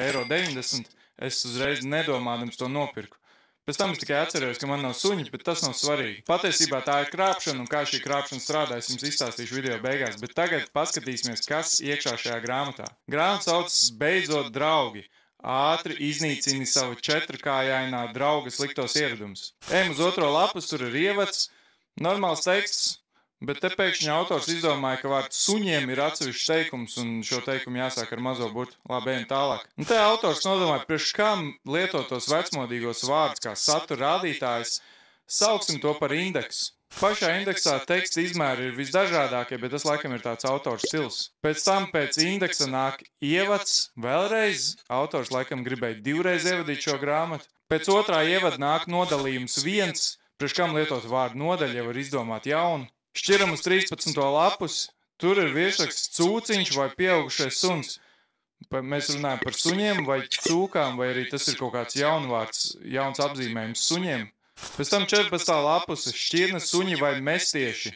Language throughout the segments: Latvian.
1,90 €, es uzreiz nedomādams to nopirku. Pēc tam es tikai atcerējos, ka man nav suņi, bet tas nav svarīgi. Patiesībā tā ir krāpšana, un kā šī krāpšana strādā, es jums izstāstīšu video beigās, bet tagad paskatīsimies, kas iekšā šajā grāmatā. Grāmata saucas Beidzot draugi. Ātri iznīcini savu četrkājainā drauga sliktos ieradumus. Ejam uz otro lapas, tur ir ievads, normāls teksts, bet te pēkšņi autors izdomāja, ka vārds suņiem ir atsevišķs teikums, un šo teikumu jāsāk ar mazo burtu. Labi, ejam tālāk. Un te autors nodomāja, priekš kam lietot tos vecmodīgos vārdus kā satura rādītājs, sauksim to par indeksu. Pašā indeksā teksta izmēri ir visdažādākie, bet tas laikam ir tāds autors stils. Pēc tam pēc indeksa nāk ievads, vēlreiz, autors laikam gribēja divreiz ievadīt šo grāmatu. Pēc otrā ievada nāk nodalījums 1, priekš kam lietot vārdu nodaļa jau ir izdomāt jaunu. Šķiram uz 13. lapus, tur ir virsraksts cūciņš vai pieaugušais suns. Mēs runājam par suņiem vai cūkām, vai arī tas ir kaut kāds jaunvārds, jauns apzīmējums suņiem. Pēc tam 14. lapuse šķirne suņi vai mestieši.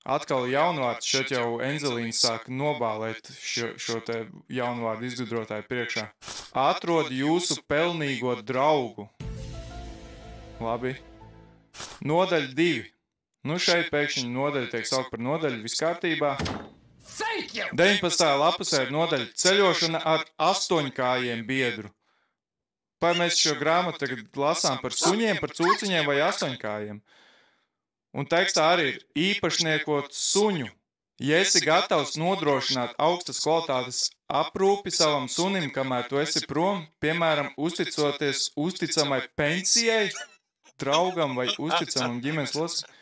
Atkal jaunvārds, šeit jau Enzelīns sāk nobālēt šo te jaunvārdu izgudrotāju priekšā. Atrod jūsu pelnīgo draugu. Labi. Nodaļa 2. Nu šeit pēkšņi nodaļa tiek saukt par nodaļu, viss kārtībā. 19. lapusē ir nodaļa ceļošana ar 8kājiem biedru. Vai mēs šo grāmatu tagad lasām par suņiem, par cūciņiem vai 8kājiem? Un tekstā arī ir īpašniekot suņu. Ja esi gatavs nodrošināt augstas kvalitātes aprūpi savam sunim, kamēr tu esi prom, piemēram, uzticoties uzticamai pensijai, draugam vai uzticamam ģimenes loceklim.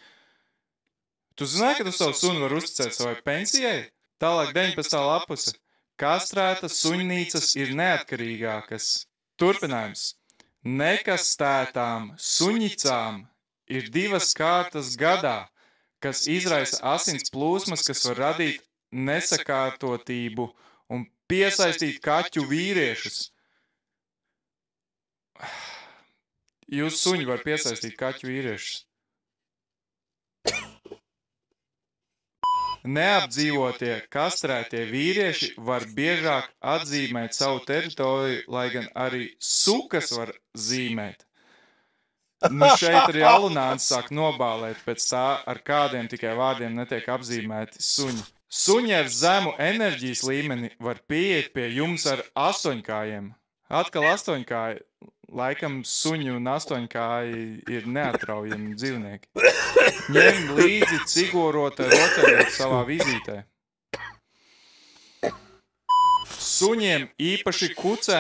Tu zināji, ka tu savu sunu var uzticēt savai pensijai? Tālāk 19. lapuse. Kastrētas suņnīcas ir neatkarīgākas. Turpinājums. Nekastētām suņicām ir 2 kārtas gadā, kas izraisa asins plūsmas, kas var radīt nesakārtotību un piesaistīt kaķu vīriešus. Jūs suņi var piesaistīt kaķu vīriešus. Neapdzīvotie, kastrētie vīrieši var biežāk atzīmēt savu teritoriju, lai gan arī sukas var zīmēt. Nu šeit arī alunāns sāk nobālēt pēc tā, ar kādiem tikai vārdiem netiek apzīmēti suņi. Suņi ar zemu enerģijas līmeni var pieiet pie jums ar 8kājiem. Atkal 8kāji. Laikam suņi un 8kāji ir neatraujami dzīvnieki. Ņem līdzi cigorota rotaļlietu savā vizītē. Suņiem, īpaši kucēm